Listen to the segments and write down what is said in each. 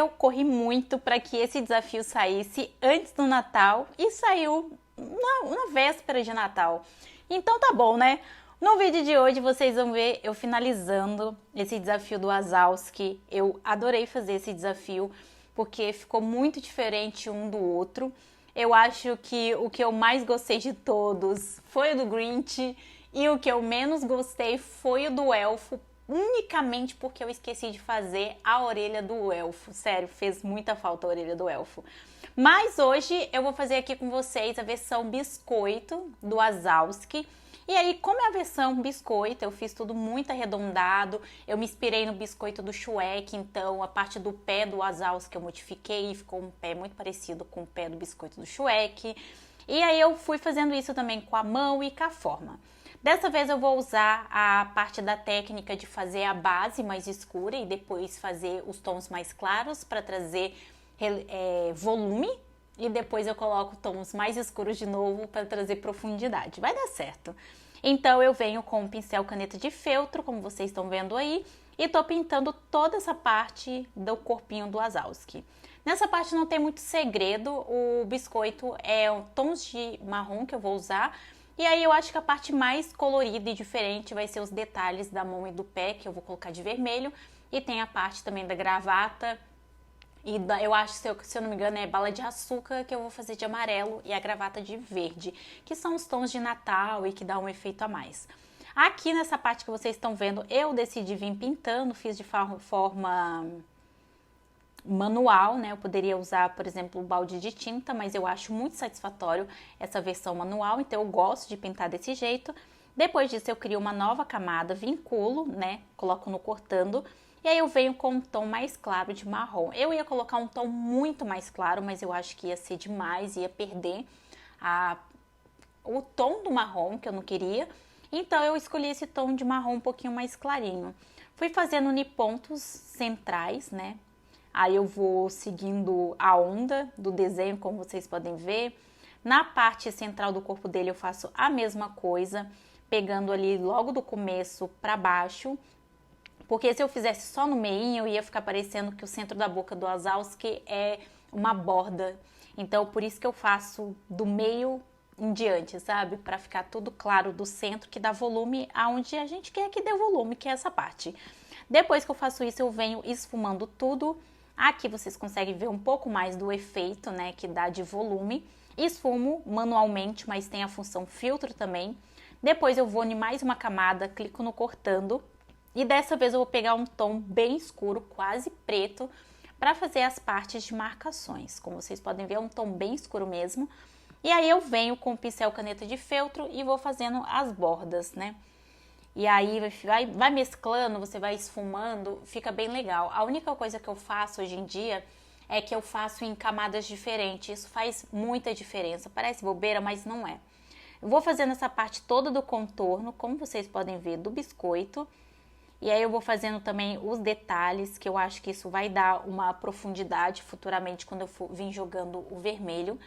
eu corri muito para que esse desafio saísse antes do Natal e saiu na véspera de Natal. Então tá bom, né? No vídeo de hoje vocês vão ver eu finalizando esse desafio do Wazowski. Eu adorei fazer esse desafio porque ficou muito diferente um do outro. Eu acho que o que eu mais gostei de todos foi o do Grinch e o que eu menos gostei foi o do Elfo, unicamente porque eu esqueci de fazer a orelha do Elfo. Sério, fez muita falta a orelha do Elfo. Mas hoje eu vou fazer aqui com vocês a versão biscoito do Wazowski. E aí, como é a versão biscoito, eu fiz tudo muito arredondado, eu me inspirei no biscoito do Shrek, então a parte do pé do Wazowski eu modifiquei e ficou um pé muito parecido com o pé do biscoito do Shrek. E aí eu fui fazendo isso também com a mão e com a forma. Dessa vez eu vou usar a parte da técnica de fazer a base mais escura e depois fazer os tons mais claros para trazer volume. E depois eu coloco tons mais escuros de novo para trazer profundidade. Vai dar certo. Então eu venho com um pincel caneta de feltro, como vocês estão vendo aí, e tô pintando toda essa parte do corpinho do Wazowski. Nessa parte não tem muito segredo, o biscoito é tons de marrom que eu vou usar. E aí eu acho que a parte mais colorida e diferente vai ser os detalhes da mão e do pé, que eu vou colocar de vermelho. E tem a parte também da gravata. E eu acho, se eu não me engano, é bala de açúcar que eu vou fazer de amarelo e a gravata de verde, que são os tons de Natal e que dá um efeito a mais. Aqui nessa parte que vocês estão vendo, eu decidi vir pintando, fiz de forma manual, né? Eu poderia usar, por exemplo, um balde de tinta, mas eu acho muito satisfatório essa versão manual, então eu gosto de pintar desse jeito. Depois disso eu crio uma nova camada, vinculo, né? Coloco no cortando. E aí eu venho com um tom mais claro de marrom. Eu ia colocar um tom muito mais claro, mas eu acho que ia ser demais, ia perder o tom do marrom, que eu não queria. Então eu escolhi esse tom de marrom um pouquinho mais clarinho. Fui fazendo unipontos centrais, né? Aí eu vou seguindo a onda do desenho, como vocês podem ver. Na parte central do corpo dele eu faço a mesma coisa, pegando ali logo do começo para baixo. Porque se eu fizesse só no meinho, ia ficar parecendo que o centro da boca do Wazowski é uma borda. Então, por isso que eu faço do meio em diante, sabe? Para ficar tudo claro do centro, que dá volume aonde a gente quer que dê volume, que é essa parte. Depois que eu faço isso, eu venho esfumando tudo. Aqui vocês conseguem ver um pouco mais do efeito, né? Que dá de volume. Esfumo manualmente, mas tem a função filtro também. Depois eu vou em mais uma camada, clico no cortando. E dessa vez eu vou pegar um tom bem escuro, quase preto, para fazer as partes de marcações. Como vocês podem ver, é um tom bem escuro mesmo. E aí eu venho com o pincel caneta de feltro e vou fazendo as bordas, né? E aí vai mesclando, você vai esfumando, fica bem legal. A única coisa que eu faço hoje em dia é que eu faço em camadas diferentes. Isso faz muita diferença. Parece bobeira, mas não é. Eu vou fazendo essa parte toda do contorno, como vocês podem ver, do biscoito. E aí eu vou fazendo também os detalhes, que eu acho que isso vai dar uma profundidade futuramente quando eu for vir jogando o vermelho.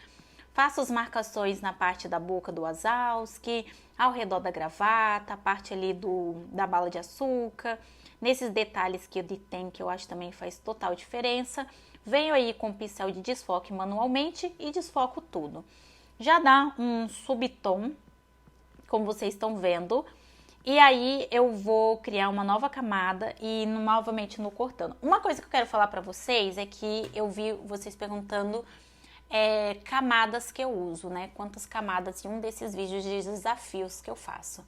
Faço as marcações na parte da boca do Wazowski, ao redor da gravata, a parte ali da bala de açúcar. Nesses detalhes que ele tem, que eu acho também faz total diferença. Venho aí com o pincel de desfoque manualmente e desfoco tudo. Já dá um subtom, como vocês estão vendo. E aí eu vou criar uma nova camada e novamente no cortando. Uma coisa que eu quero falar pra vocês é que eu vi vocês perguntando camadas que eu uso, né? Quantas camadas em um desses vídeos de desafios que eu faço.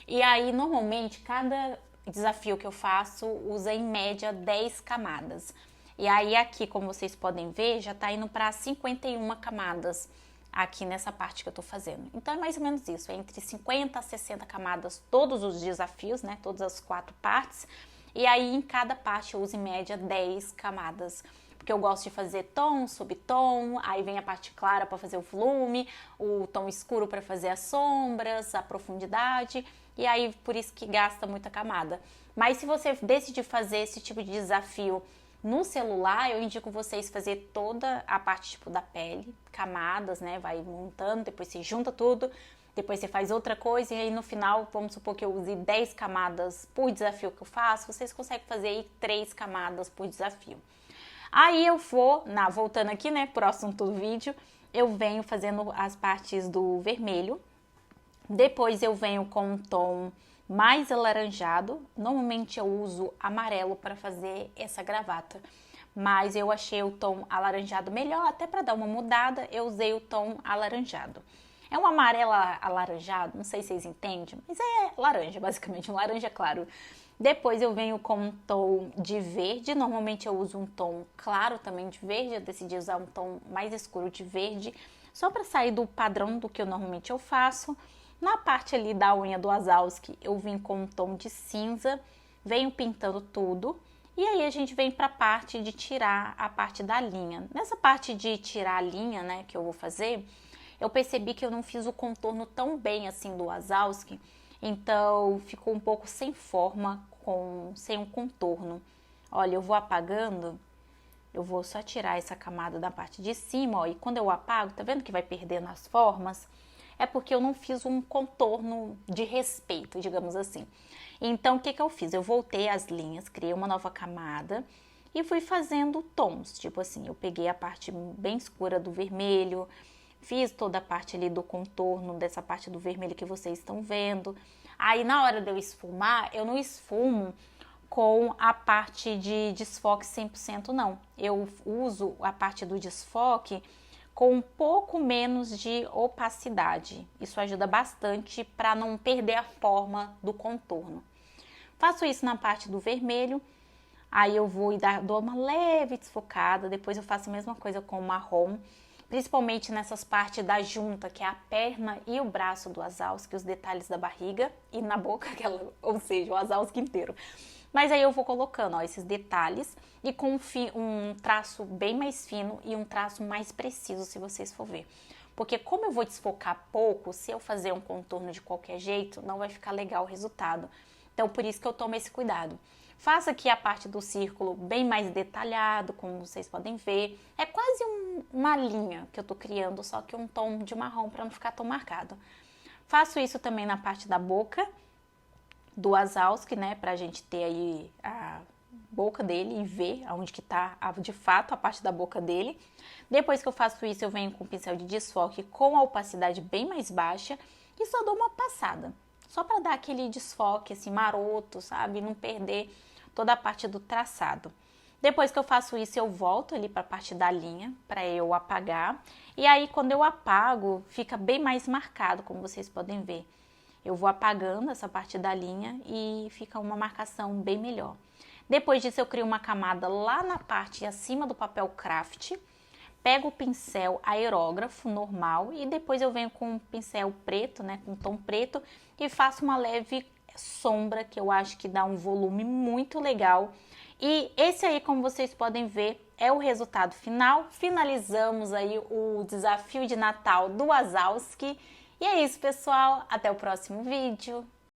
E aí normalmente cada desafio que eu faço usa em média 10 camadas. E aí aqui, como vocês podem ver, já tá indo para 51 camadas. Aqui nessa parte que eu tô fazendo. Então é mais ou menos isso, é entre 50 a 60 camadas todos os desafios, né, todas as 4 partes. E aí em cada parte eu uso em média 10 camadas, porque eu gosto de fazer tom, subtom, aí vem a parte clara para fazer o volume, o tom escuro para fazer as sombras, a profundidade, e aí por isso que gasta muita camada. Mas se você decidir fazer esse tipo de desafio no celular, eu indico vocês fazer toda a parte tipo da pele, camadas, né? Vai montando, depois você junta tudo, depois você faz outra coisa e aí no final, vamos supor que eu use 10 camadas por desafio que eu faço, vocês conseguem fazer aí 3 camadas por desafio. Aí eu vou, voltando aqui, né, pro assunto do vídeo, eu venho fazendo as partes do vermelho. Depois eu venho com um tom mais alaranjado. Normalmente eu uso amarelo para fazer essa gravata, mas eu achei o tom alaranjado melhor, até para dar uma mudada, eu usei o tom alaranjado. É um amarelo alaranjado, não sei se vocês entendem, mas é laranja, basicamente, um laranja claro. Depois eu venho com um tom de verde, normalmente eu uso um tom claro também de verde, eu decidi usar um tom mais escuro de verde, só para sair do padrão do que eu normalmente eu faço. Na parte ali da unha do Wazowski, eu vim com um tom de cinza, venho pintando tudo. E aí a gente vem para a parte de tirar a parte da linha. Nessa parte de tirar a linha, né, que eu vou fazer, eu percebi que eu não fiz o contorno tão bem assim do Wazowski, então ficou um pouco sem forma, sem um contorno. Olha, eu vou apagando, eu vou só tirar essa camada da parte de cima, ó, e quando eu apago, tá vendo que vai perdendo as formas? É porque eu não fiz um contorno de respeito, digamos assim. Então, o que eu fiz? Eu voltei as linhas, criei uma nova camada e fui fazendo tons. Tipo assim, eu peguei a parte bem escura do vermelho, fiz toda a parte ali do contorno dessa parte do vermelho que vocês estão vendo. Aí, na hora de eu esfumar, eu não esfumo com a parte de desfoque 100% não. Eu uso a parte do desfoque com um pouco menos de opacidade. Isso ajuda bastante para não perder a forma do contorno. Faço isso na parte do vermelho, aí eu vou e dou uma leve desfocada, depois eu faço a mesma coisa com o marrom, principalmente nessas partes da junta, que é a perna e o braço do Wazowski, os detalhes da barriga e na boca, ou seja, o Wazowski inteiro. Mas aí eu vou colocando, ó, esses detalhes e com um traço bem mais fino e um traço mais preciso, se vocês for ver. Porque como eu vou desfocar pouco, se eu fazer um contorno de qualquer jeito, não vai ficar legal o resultado. Então, por isso que eu tomo esse cuidado. Faço aqui a parte do círculo bem mais detalhado, como vocês podem ver. É quase uma linha que eu tô criando, só que um tom de marrom para não ficar tão marcado. Faço isso também na parte da boca do Wazowski, né, pra gente ter aí a boca dele e ver aonde que tá de fato a parte da boca dele. Depois que eu faço isso, eu venho com o pincel de desfoque com a opacidade bem mais baixa e só dou uma passada. Só para dar aquele desfoque assim maroto, sabe? Não perder toda a parte do traçado. Depois que eu faço isso, eu volto ali para a parte da linha para eu apagar. E aí, quando eu apago, fica bem mais marcado, como vocês podem ver. Eu vou apagando essa parte da linha e fica uma marcação bem melhor. Depois disso, eu crio uma camada lá na parte acima do papel craft. Pego o pincel aerógrafo normal e depois eu venho com um pincel preto, né, com tom preto e faço uma leve sombra que eu acho que dá um volume muito legal. E esse aí, como vocês podem ver, é o resultado final. Finalizamos aí o desafio de Natal do Wazowski. E é isso, pessoal. Até o próximo vídeo.